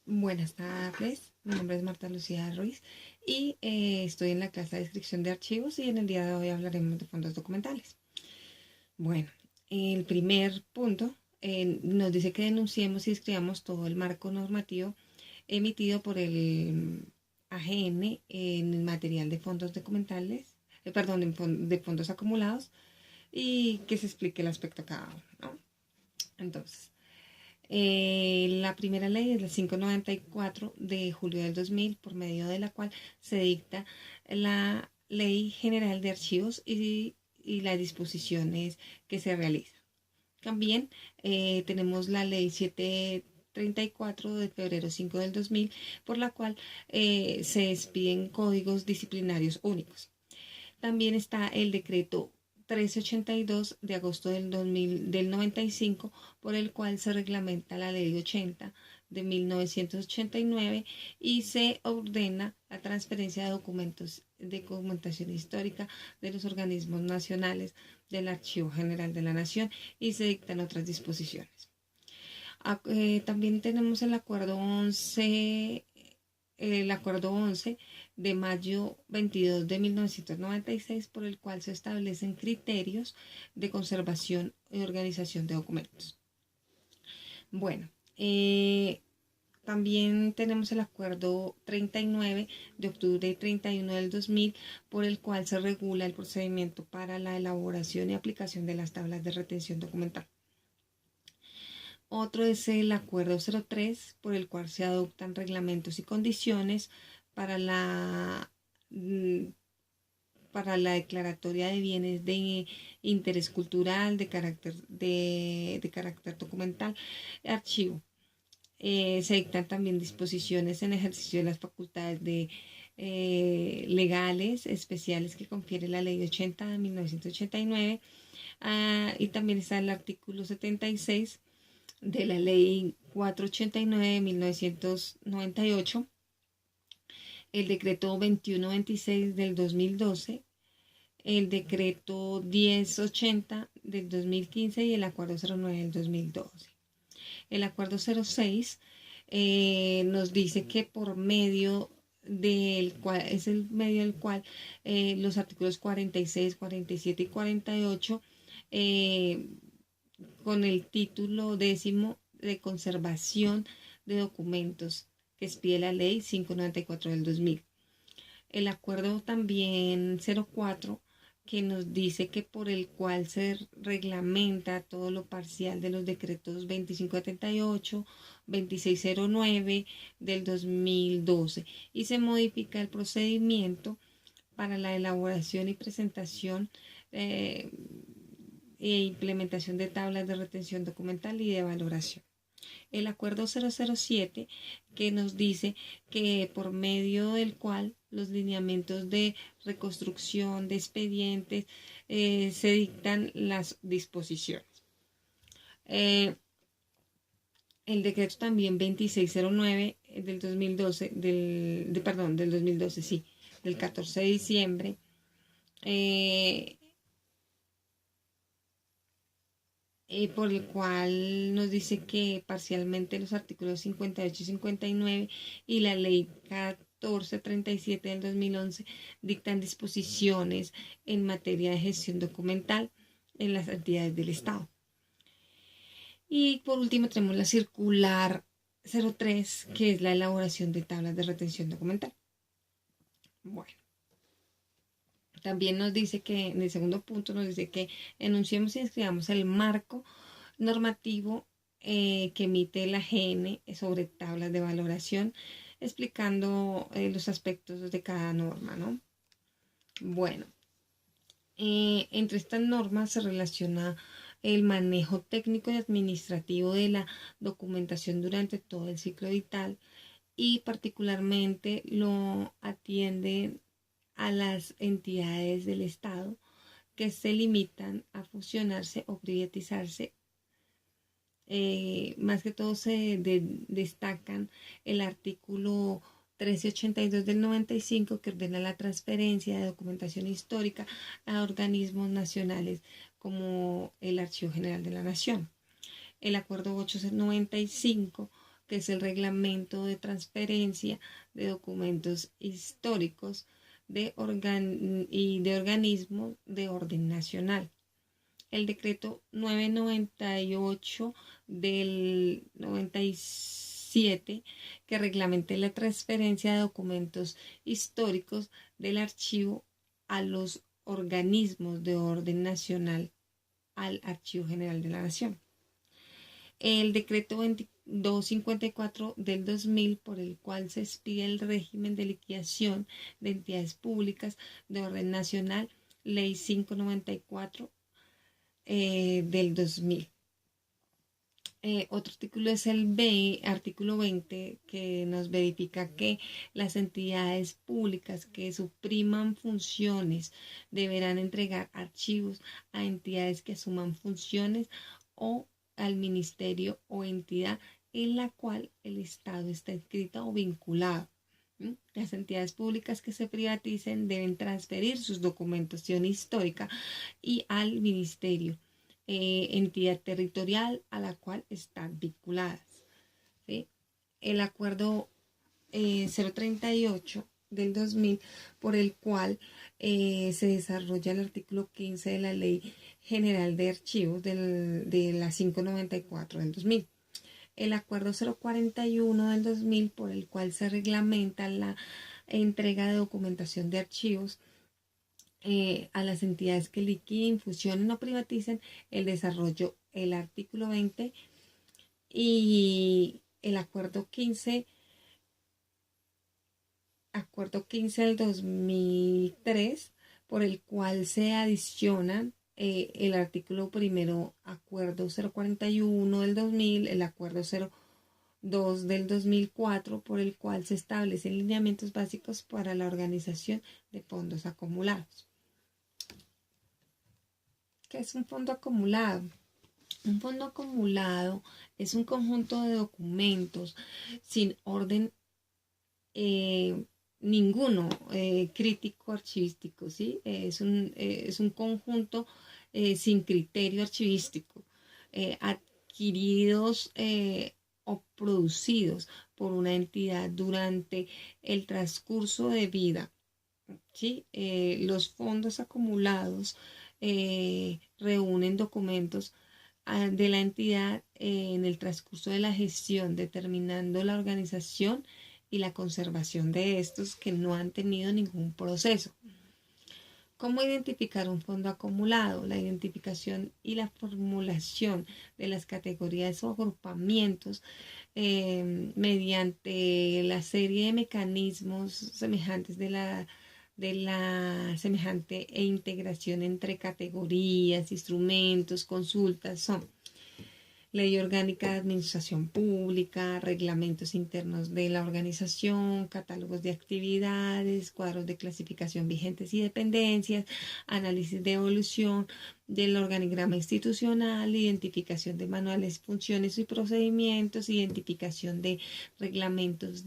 Buenas tardes, mi nombre es Marta Lucía Ruiz y estoy en la clase de descripción de archivos y en el día de hoy hablaremos de fondos documentales. Bueno, el primer punto nos dice que denunciemos y escribamos todo el marco normativo emitido por el AGN en el material de fondos documentales, de fondos acumulados y que se explique el aspecto a cada uno, ¿no? Entonces, la primera ley es la 594 de julio del 2000, por medio de la cual se dicta la Ley General de Archivos y las disposiciones que se realizan. También tenemos la Ley 734 de febrero 5 del 2000, por la cual se expiden códigos disciplinarios únicos. También está el decreto 1382 de agosto del 95, por el cual se reglamenta la ley 80 de 1989 y se ordena la transferencia de documentación histórica de los organismos nacionales del Archivo General de la Nación y se dictan otras disposiciones. También tenemos el acuerdo 11 de mayo 22 de 1996, por el cual se establecen criterios de conservación y organización de documentos. Bueno, también tenemos el acuerdo 39 de octubre 31 del 2000, por el cual se regula el procedimiento para la elaboración y aplicación de las tablas de retención documental. Otro es el acuerdo 03, por el cual se adoptan reglamentos y condiciones para mm, para la declaratoria de bienes de interés cultural, de carácter documental, archivo. Se dictan también disposiciones en ejercicio de las facultades legales especiales que confiere la Ley 80 de 1989, y también está el artículo 76 de la Ley 489 de 1998, el decreto 2126 del 2012, el decreto 1080 del 2015 y el acuerdo 09 del 2012. El acuerdo 06 nos dice que por medio del cual es el medio del cual los artículos 46, 47 y 48 con el título 10 de conservación de documentos que expide la ley 594 del 2000. El acuerdo también 04, que nos dice que por el cual se reglamenta todo lo parcial de los decretos 2578, 2609 del 2012 y se modifica el procedimiento para la elaboración y presentación e implementación de tablas de retención documental y de valoración. El acuerdo 007, que nos dice que por medio del cual los lineamientos de reconstrucción de expedientes se dictan las disposiciones. El decreto también 2609 del 2012, del 2012, sí, del 14 de diciembre, por el cual nos dice que parcialmente los artículos 58 y 59 y la ley 1437 del 2011 dictan disposiciones en materia de gestión documental en las entidades del Estado. Y por último tenemos la circular 03, que es la elaboración de tablas de retención documental. Bueno. También nos dice que, en el segundo punto, nos dice que enunciemos y escribamos el marco normativo que emite la AGN sobre tablas de valoración, explicando los aspectos de cada norma, ¿no? Bueno, entre estas normas se relaciona el manejo técnico y administrativo de la documentación durante todo el ciclo vital y particularmente lo atiende a las entidades del Estado que se limitan a fusionarse o privatizarse. Más que todo se destacan el artículo 1382 del 95, que ordena la transferencia de documentación histórica a organismos nacionales como el Archivo General de la Nación. El acuerdo 895, que es el reglamento de transferencia de documentos históricos y de organismos de orden nacional. El decreto 998 del 97, que reglamente la transferencia de documentos históricos del archivo a los organismos de orden nacional al Archivo General de la Nación. El decreto 2254 del 2000, por el cual se expide el régimen de liquidación de entidades públicas de orden nacional, ley 594 del 2000. Otro artículo es el artículo 20, que nos verifica que las entidades públicas que supriman funciones deberán entregar archivos a entidades que asuman funciones o al ministerio o entidad en la cual el Estado está inscrito o vinculado. Las entidades públicas que se privaticen deben transferir su documentación histórica y al ministerio, entidad territorial a la cual están vinculadas. ¿Sí? El acuerdo 038 del 2000, por el cual se desarrolla el artículo 15 de la Ley General de Archivos de la 594 del 2000. El acuerdo 041 del 2000, por el cual se reglamenta la entrega de documentación de archivos a las entidades que liquiden, fusionen o privaticen, el desarrollo, el artículo 20, y el acuerdo 15 del 2003, por el cual se adicionan el artículo primero, acuerdo 041 del 2000, el acuerdo 02 del 2004, por el cual se establecen lineamientos básicos para la organización de fondos acumulados. ¿Qué es un fondo acumulado? Un fondo acumulado es un conjunto de documentos sin orden ninguno crítico archivístico, ¿sí? Es un conjunto sin criterio archivístico, adquiridos o producidos por una entidad durante el transcurso de vida, ¿sí? Los fondos acumulados reúnen documentos de la entidad en el transcurso de la gestión, determinando la organización y la conservación de estos que no han tenido ningún proceso. ¿Cómo identificar un fondo acumulado? La identificación y la formulación de las categorías o agrupamientos mediante la serie de mecanismos semejantes de la semejante e integración entre categorías, instrumentos, consultas son Ley Orgánica de Administración Pública, reglamentos internos de la organización, catálogos de actividades, cuadros de clasificación vigentes y dependencias, análisis de evolución del organigrama institucional, identificación de manuales, funciones y procedimientos, identificación de reglamentos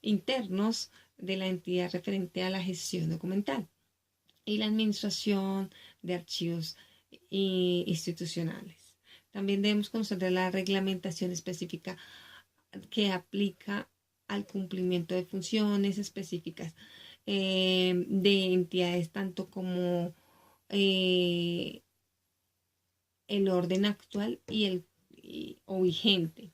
internos de la entidad referente a la gestión documental y la administración de archivos institucionales. También debemos conocer la reglamentación específica que aplica al cumplimiento de funciones específicas de entidades, tanto como el orden actual o vigente.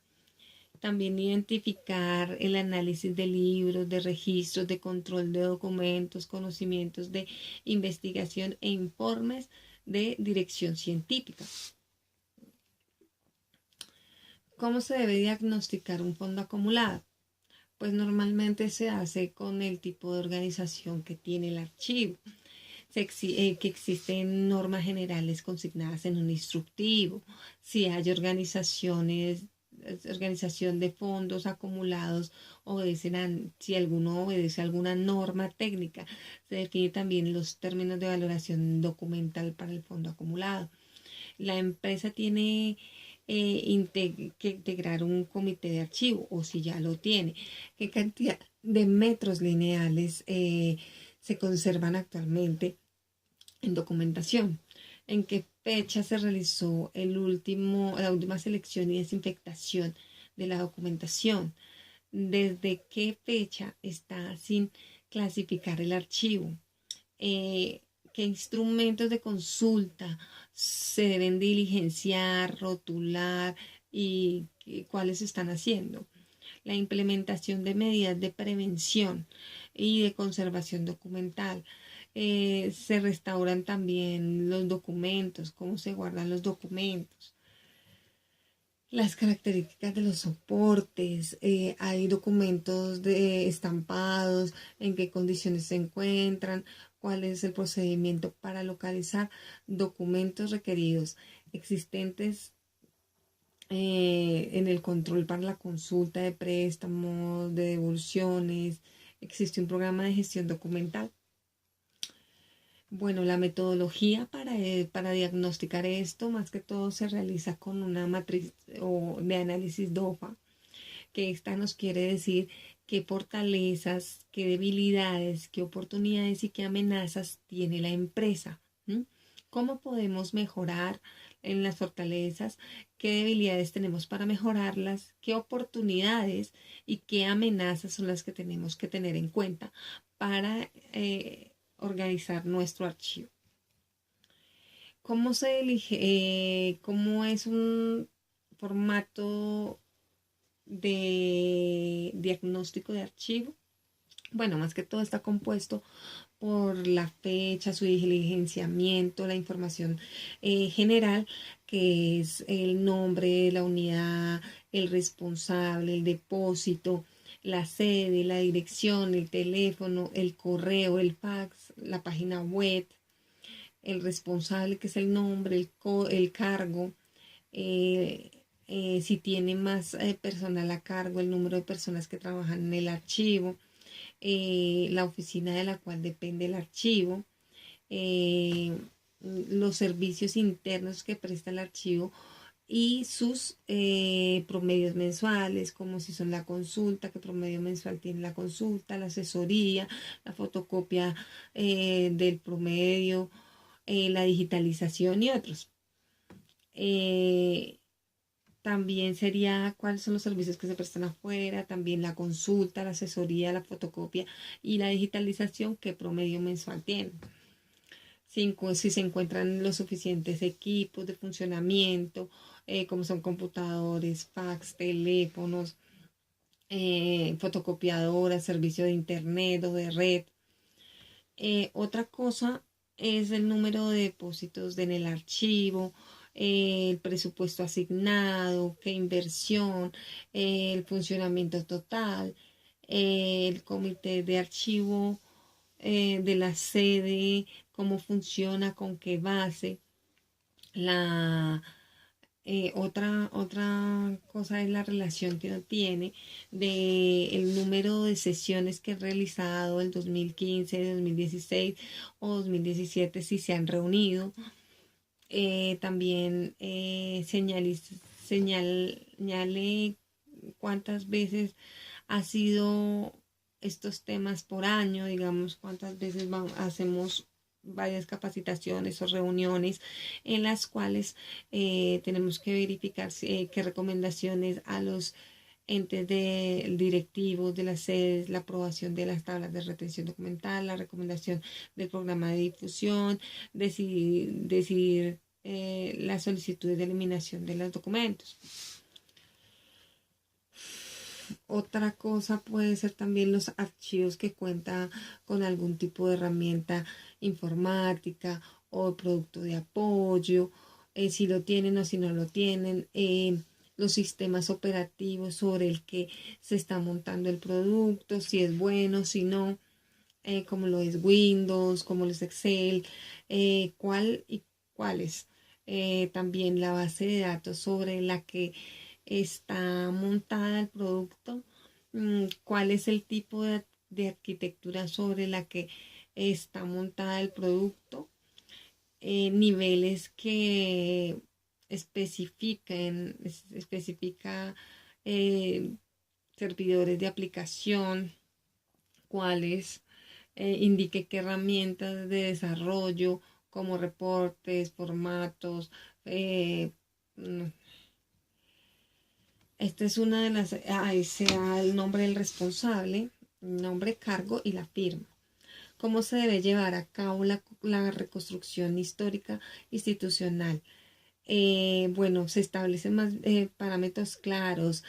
También identificar el análisis de libros, de registros, de control de documentos, conocimientos de investigación e informes de dirección científica. ¿Cómo se debe diagnosticar un fondo acumulado? Pues normalmente se hace con el tipo de organización que tiene el archivo. Que existen normas generales consignadas en un instructivo. Si hay organización de fondos acumulados, si alguno obedece a alguna norma técnica, se define también los términos de valoración documental para el fondo acumulado. La empresa tiene que integrar un comité de archivo, o si ya lo tiene, qué cantidad de metros lineales se conservan actualmente en documentación, en qué fecha se realizó la última selección y desinfectación de la documentación. ¿Desde qué fecha está sin clasificar el archivo? ¿Qué instrumentos de consulta se deben diligenciar, rotular y cuáles se están haciendo? La implementación de medidas de prevención y de conservación documental. Se restauran también los documentos, cómo se guardan los documentos, las características de los soportes, hay documentos estampados, en qué condiciones se encuentran, cuál es el procedimiento para localizar documentos requeridos existentes en el control para la consulta de préstamos, de devoluciones. Existe un programa de gestión documental. Bueno, la metodología para diagnosticar esto, más que todo, se realiza con una matriz de análisis DOFA, que esta nos quiere decir qué fortalezas, qué debilidades, qué oportunidades y qué amenazas tiene la empresa. ¿Cómo podemos mejorar en las fortalezas? ¿Qué debilidades tenemos para mejorarlas? ¿Qué oportunidades y qué amenazas son las que tenemos que tener en cuenta para organizar nuestro archivo? ¿Cómo se elige? ¿Cómo es un formato de diagnóstico de archivo? Bueno, más que todo está compuesto por la fecha, su diligenciamiento, la información general, que es el nombre, la unidad, el responsable, el depósito, la sede, la dirección, el teléfono, el correo, el fax, la página web, el responsable, que es el nombre, el cargo, si tiene más personal a cargo, el número de personas que trabajan en el archivo, la oficina de la cual depende el archivo, los servicios internos que presta el archivo y sus promedios mensuales, como si son la consulta, qué promedio mensual tiene la consulta, la asesoría, la fotocopia del promedio, la digitalización y otros. También sería cuáles son los servicios que se prestan afuera, también la consulta, la asesoría, la fotocopia y la digitalización, qué promedio mensual tiene. Si se encuentran los suficientes equipos de funcionamiento, como son computadores, fax, teléfonos, fotocopiadoras, servicio de internet o de red. Otra cosa es el número de depósitos en el archivo, el presupuesto asignado, qué inversión, el funcionamiento total, el comité de archivo de la sede, cómo funciona, con qué base. Otra cosa es la relación que uno tiene de el número de sesiones que he realizado el 2015, 2016 o 2017, si se han reunido. También señale cuántas veces ha sido estos temas por año, digamos, cuántas veces hacemos varias capacitaciones o reuniones en las cuales tenemos que verificar qué recomendaciones a los entes directivos de las sedes, la aprobación de las tablas de retención documental, la recomendación del programa de difusión, decidir las solicitudes de eliminación de los documentos. Otra cosa puede ser también los archivos que cuentan con algún tipo de herramienta informática o producto de apoyo, si lo tienen o si no lo tienen, los sistemas operativos sobre el que se está montando el producto, si es bueno, si no, como lo es Windows, como lo es Excel, cuál y cuáles. También la base de datos sobre la que está montada el producto, cuál es el tipo de arquitectura sobre la que está montada el producto, niveles que especifica servidores de aplicación, cuáles indique qué herramientas de desarrollo como reportes, formatos, Esta es una de las, ahí se da el nombre del responsable, nombre, cargo y la firma. ¿Cómo se debe llevar a cabo la reconstrucción histórica institucional? Bueno, se establecen más parámetros claros,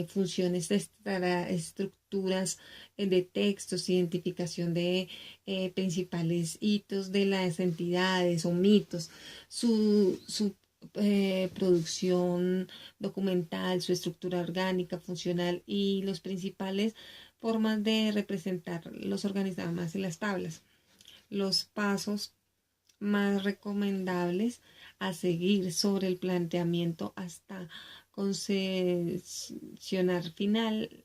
funciones de estructuras de textos, identificación de principales hitos de las entidades o mitos, su producción documental, su estructura orgánica, funcional y los principales formas de representar los organigramas y las tablas. Los pasos más recomendables a seguir sobre el planteamiento hasta concesionar final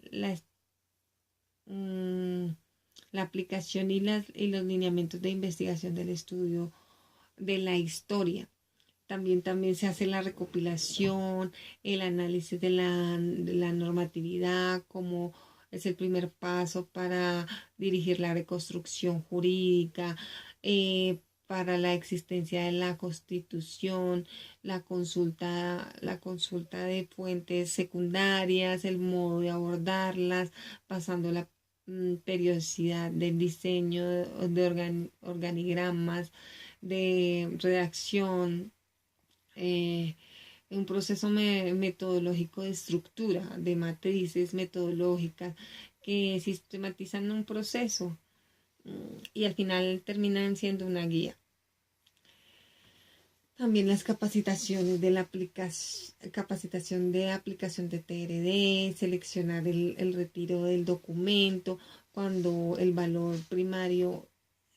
mm, la aplicación y los lineamientos de investigación del estudio de la historia. También se hace la recopilación, el análisis de la normatividad, como es el primer paso para dirigir la reconstrucción jurídica, para la existencia de la Constitución, la consulta de fuentes secundarias, el modo de abordarlas, pasando la periodicidad del diseño de organigramas, de redacción, un proceso metodológico de estructura, de matrices metodológicas que sistematizan un proceso y al final terminan siendo una guía. También las capacitaciones de la capacitación de aplicación de TRD, seleccionar el retiro del documento cuando el valor primario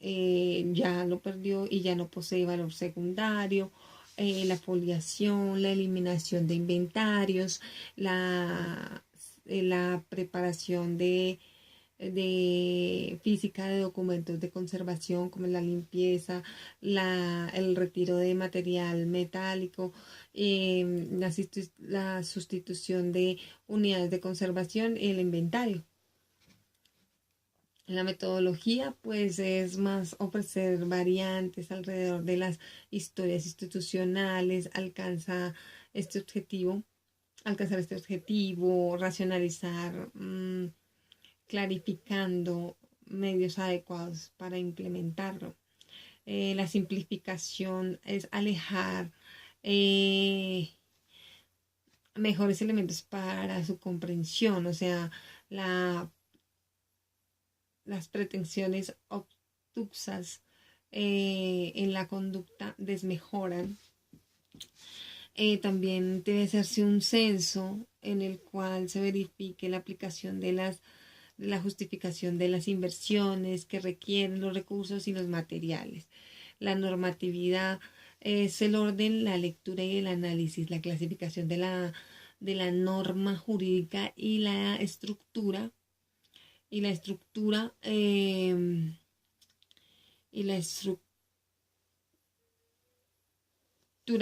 ya lo perdió y ya no posee valor secundario, la foliación, la eliminación de inventarios, la preparación de física de documentos de conservación como la limpieza, el retiro de material metálico, la sustitución de unidades de conservación y el inventario. La metodología pues es más ofrecer variantes alrededor de las historias institucionales, alcanzar este objetivo, racionalizar, clarificando medios adecuados para implementarlo. La simplificación es alejar mejores elementos para su comprensión, o sea, las pretensiones obtusas en la conducta desmejoran. También debe hacerse un censo en el cual se verifique la aplicación de la justificación de las inversiones que requieren los recursos y los materiales. La normatividad es el orden, la lectura y el análisis, la clasificación de la norma jurídica y la estructura y la estructura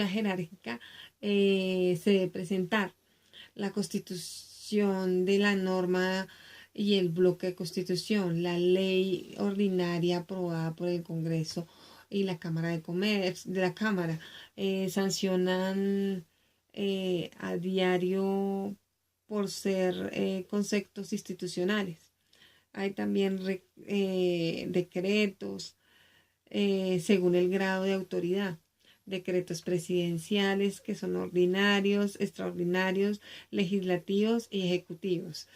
jerárquica se debe presentar la constitución de la norma y el bloque de constitución, la ley ordinaria aprobada por el Congreso y la Cámara de Comercio, de la Cámara, sancionan a diario por ser conceptos institucionales. Hay también decretos según el grado de autoridad. Decretos presidenciales que son ordinarios, extraordinarios, legislativos y ejecutivos.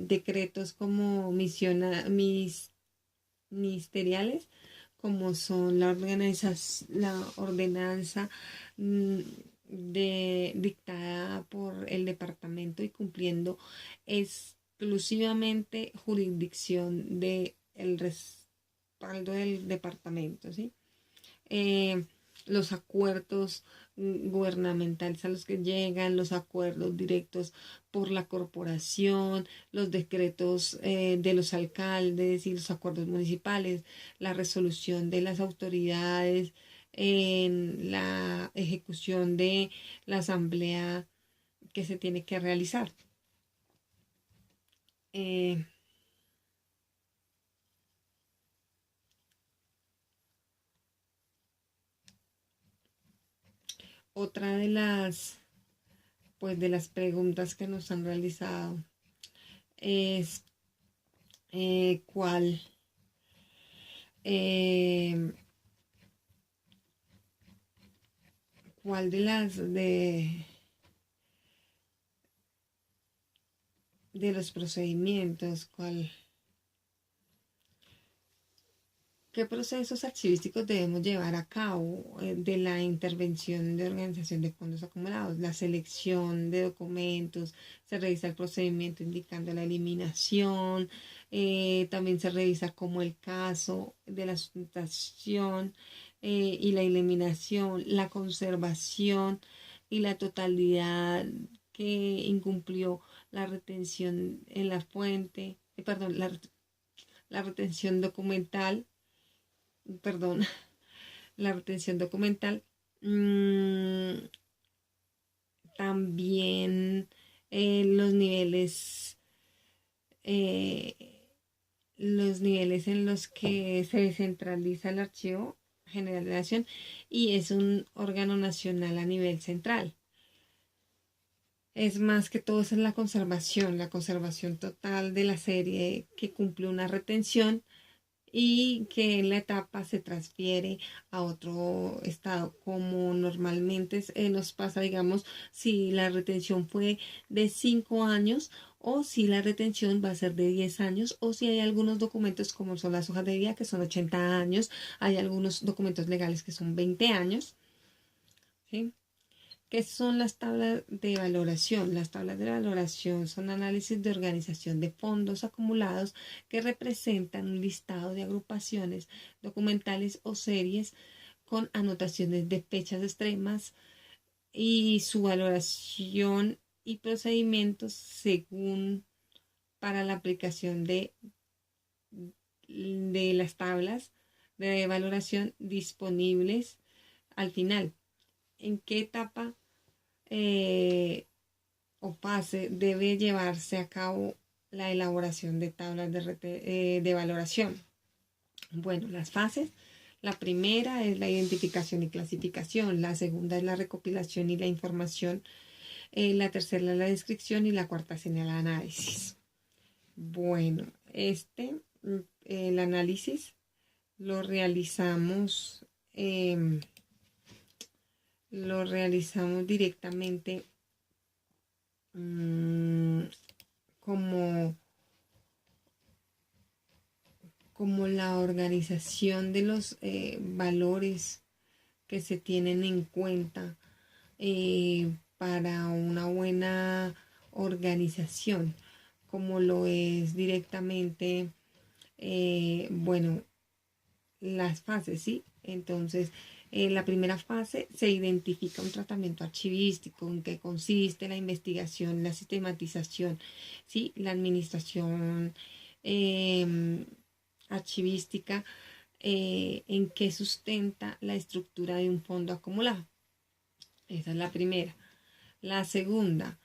Decretos como ministeriales, como son la ordenanza dictada por el departamento y cumpliendo exclusivamente jurisdicción del respaldo del departamento, ¿sí? Los acuerdos gubernamentales a los que llegan, los acuerdos directos por la corporación, los decretos de los alcaldes y los acuerdos municipales, la resolución de las autoridades en la ejecución de la asamblea que se tiene que realizar. Otra de las pues de las preguntas que nos han realizado es cuál cuál de los procedimientos, qué procesos archivísticos debemos llevar a cabo de la intervención de organización de fondos acumulados, la selección de documentos, se revisa el procedimiento indicando la eliminación, también se revisa como el caso de la sustentación y la eliminación, la conservación y la totalidad que incumplió la retención en la fuente, perdón, la retención documental, perdón, la retención documental. También eh, los niveles en los que se descentraliza el Archivo General de la Nación y es un órgano nacional a nivel central. Es más que todo es la conservación total de la serie que cumple una retención y que en la etapa se transfiere a otro estado, como normalmente nos pasa, digamos, si la retención fue de 5 años o si la retención va a ser de 10 años o si hay algunos documentos como son las hojas de vida que son 80 años, hay algunos documentos legales que son 20 años, ¿sí? ¿Qué son las tablas de valoración? Las tablas de valoración son análisis de organización de fondos acumulados que representan un listado de agrupaciones documentales o series con anotaciones de fechas extremas y su valoración y procedimientos según para la aplicación de las tablas de valoración disponibles al final. ¿En qué etapa o fase debe llevarse a cabo la elaboración de tablas de valoración? Bueno, las fases. La primera es la identificación y clasificación, la segunda es la recopilación y la información, la tercera es la descripción y la cuarta es el análisis. Bueno, el análisis lo realizamos directamente como la organización de los valores que se tienen en cuenta para una buena organización, como lo es directamente, bueno, las fases, ¿sí? Entonces, en la primera fase se identifica un tratamiento archivístico, en qué consiste la investigación, la sistematización, ¿sí? La administración archivística, en qué sustenta la estructura de un fondo acumulado. Esa es la primera. La segunda,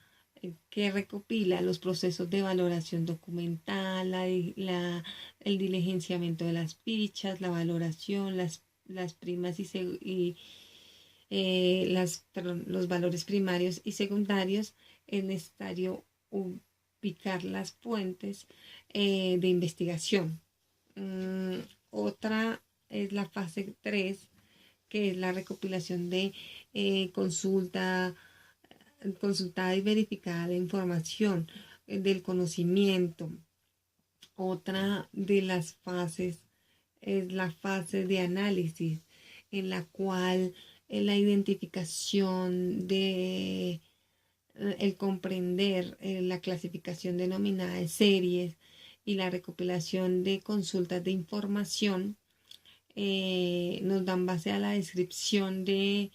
que recopila los procesos de valoración documental, el diligenciamiento de las fichas, la valoración, las primas los valores primarios y secundarios. Es necesario ubicar las fuentes de investigación. Otra es la fase 3, que es la recopilación de consultada y verificada la información del conocimiento. Otra de las fases es la fase de análisis, en la cual la identificación de el comprender la clasificación denominada de series y la recopilación de consultas de información nos dan base a la descripción de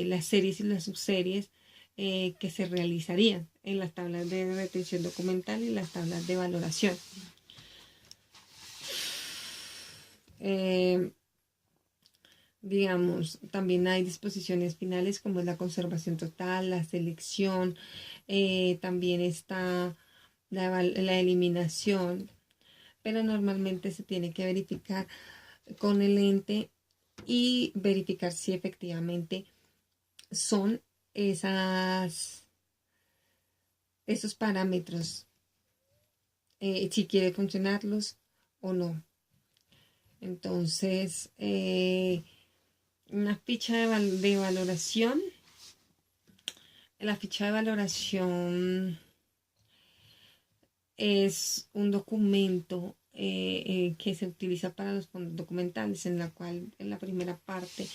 las series y las subseries que se realizarían en las tablas de retención documental y las tablas de valoración. Digamos, también hay disposiciones finales como es la conservación total, la selección, también está la eliminación, pero normalmente se tiene que verificar con el ente y verificar si efectivamente son esos parámetros, si quiere funcionarlos o no. Entonces, una ficha de valoración. La ficha de valoración es un documento que se utiliza para los fondos documentales, en la cual en la primera parte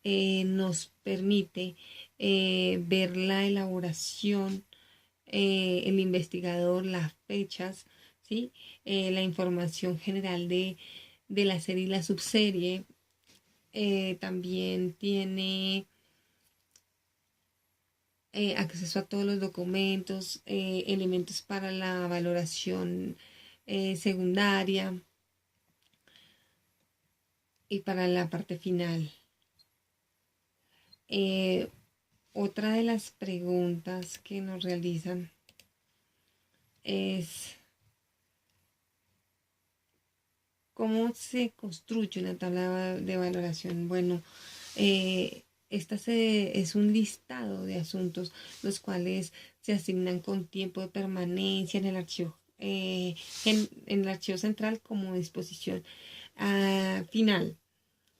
nos permite ver la elaboración, el investigador, las fechas, ¿sí? La información general de la serie y la subserie. También tiene acceso a todos los documentos, elementos para la valoración secundaria y para la parte final. Otra de las preguntas que nos realizan es ¿cómo se construye una tabla de valoración? Bueno, esta es un listado de asuntos los cuales se asignan con tiempo de permanencia en el archivo, en el archivo central como disposición final,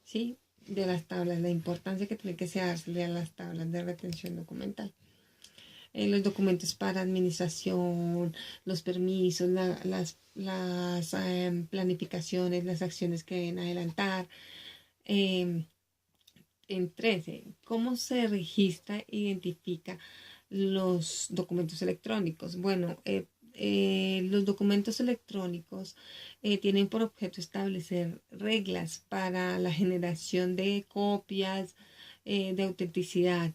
¿sí? De las tablas, la importancia que tiene que darse a las tablas de retención documental. Los documentos para administración, los permisos, las planificaciones, las acciones que deben adelantar. En 13, ¿cómo se registra e identifica los documentos electrónicos? Bueno, los documentos electrónicos tienen por objeto establecer reglas para la generación de copias de autenticidad.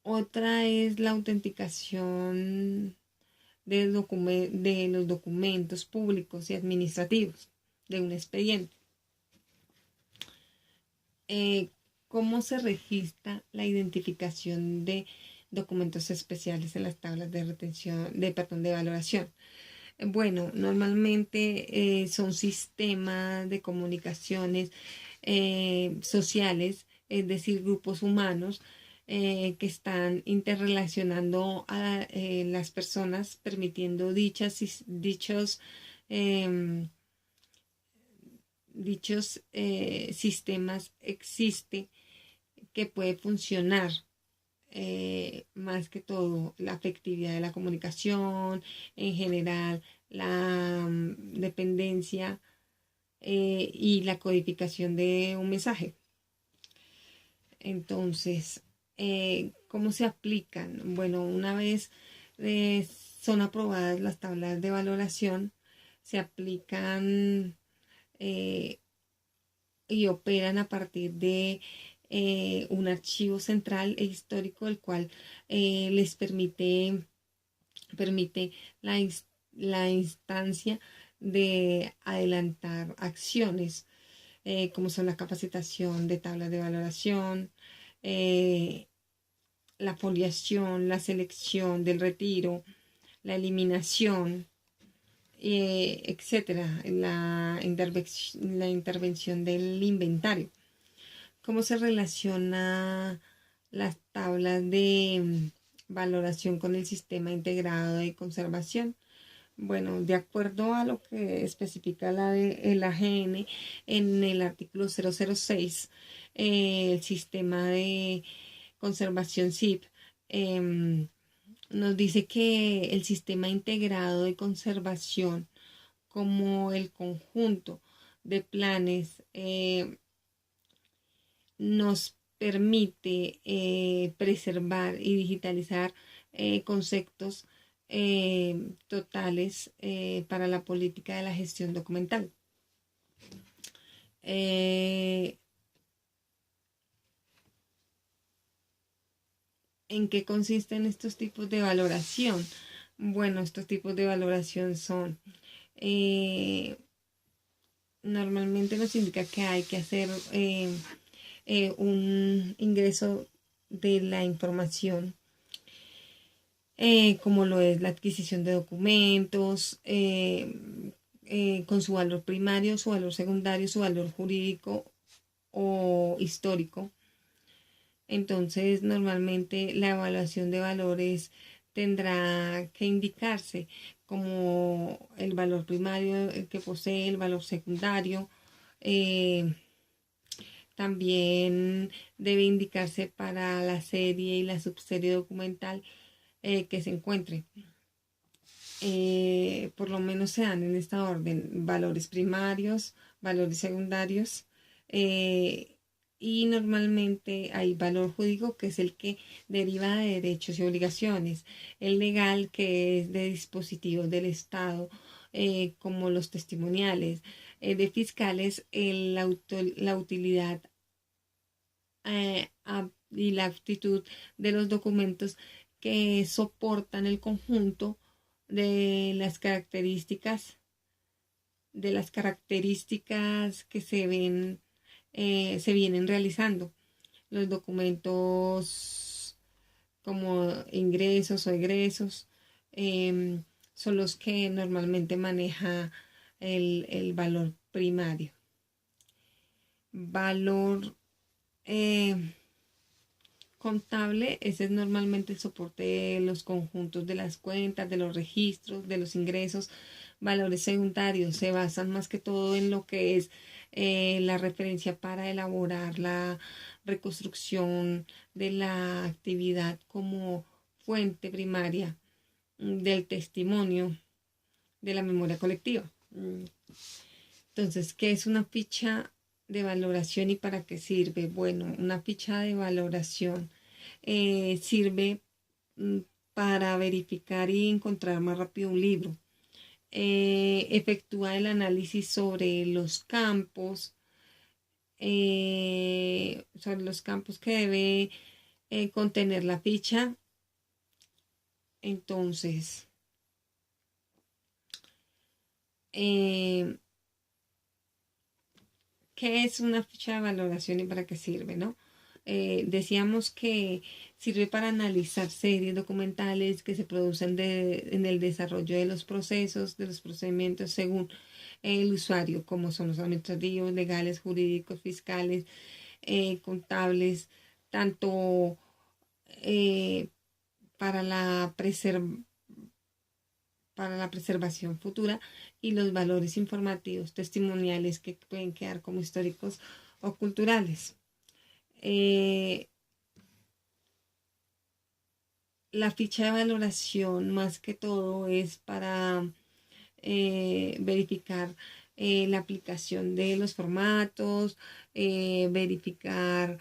Otra es la autenticación de los documentos públicos y administrativos de un expediente. ¿Cómo se registra la identificación de documentos especiales en las tablas de retención, de valoración? Bueno, normalmente son sistemas de comunicaciones sociales, es decir, grupos humanos que están interrelacionando a las personas, permitiendo dichos sistemas existe que puede funcionar más que todo la efectividad de la comunicación, en general la dependencia y la codificación de un mensaje. Entonces, ¿cómo se aplican? Bueno, una vez son aprobadas las tablas de valoración, se aplican y operan a partir de un archivo central e histórico, el cual les permite la instancia de adelantar acciones como son la capacitación de tablas de valoración, la foliación, la selección del retiro, la eliminación, etcétera, la intervención del inventario. ¿Cómo se relaciona las tablas de valoración con el sistema integrado de conservación? Bueno, de acuerdo a lo que especifica el AGN en el artículo 006, el sistema de conservación SIP nos dice que el sistema integrado de conservación, como el conjunto de planes, nos permite preservar y digitalizar conceptos totales para la política de la gestión documental. ¿En qué consisten estos tipos de valoración? Bueno, estos tipos de valoración son normalmente nos indica que hay que hacer un ingreso de la información como lo es la adquisición de documentos con su valor primario, su valor secundario, su valor jurídico o histórico. Entonces, normalmente la evaluación de valores tendrá que indicarse como el valor primario que posee, el valor secundario. eh, También debe indicarse para la serie y la subserie documental que se encuentre. Por lo menos se dan en esta orden valores primarios, valores secundarios, eh, y normalmente hay valor jurídico que es el que deriva de derechos y obligaciones, el legal que es de dispositivos del Estado, como los testimoniales, de fiscales, la utilidad y la aptitud de los documentos que soportan el conjunto de las características que se vienen realizando. Los documentos como ingresos o egresos eh, son los que normalmente maneja el valor primario. Valor contable, ese es normalmente el soporte de los conjuntos de las cuentas, de los registros, de los ingresos. Valores secundarios se basan más que todo en lo que es la referencia para elaborar la reconstrucción de la actividad como fuente primaria del testimonio de la memoria colectiva. Entonces, ¿qué es una ficha de valoración y para qué sirve? Bueno, una ficha de valoración sirve para verificar y encontrar más rápido un libro. Efectúa el análisis sobre los campos que debe contener la ficha. Entonces, ¿qué es una ficha de valoración y para qué sirve, no? Decíamos que sirve para analizar series documentales que se producen en el desarrollo de los procesos, de los procedimientos según el usuario, como son los administrativos, legales, jurídicos, fiscales, contables, tanto eh, para la para la preservación futura y los valores informativos testimoniales que pueden quedar como históricos o culturales. La ficha de valoración más que todo es para verificar la aplicación de los formatos, verificar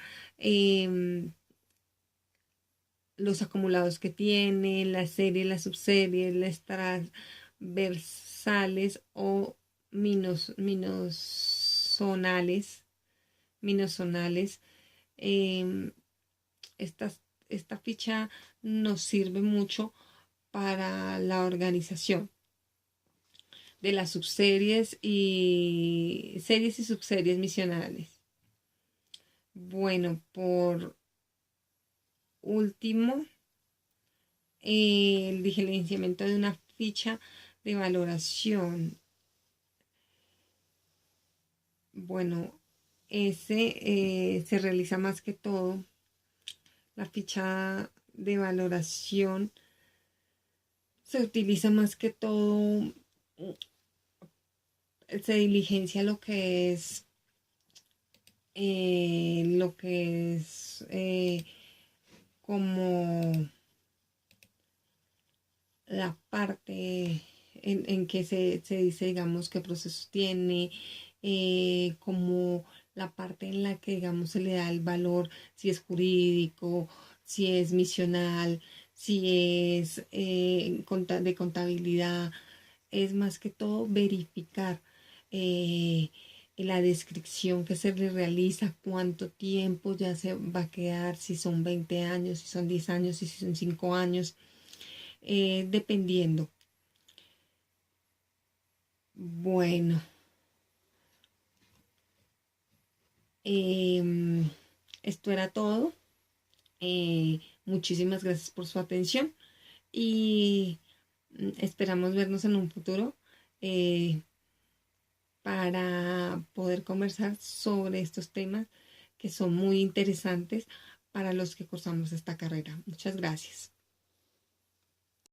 los acumulados que tiene, las series, las subseries, las transversales o minosonales. Eh, esta ficha nos sirve mucho para la organización de las subseries y series y subseries misionales. Bueno, por último, el diligenciamiento de una ficha de valoración. Bueno, ese se realiza más que todo. La ficha de valoración se utiliza más que todo, se diligencia lo que es como la parte en que se dice, digamos, qué procesos tiene, como la parte en la que, digamos, se le da el valor, si es jurídico, si es misional, si es de contabilidad. Es más que todo verificar la descripción que se le realiza, cuánto tiempo ya se va a quedar, si son 20 años, si son 10 años, si son 5 años, dependiendo. Bueno, esto era todo. Muchísimas gracias por su atención y esperamos vernos en un futuro para poder conversar sobre estos temas que son muy interesantes para los que cursamos esta carrera. Muchas gracias.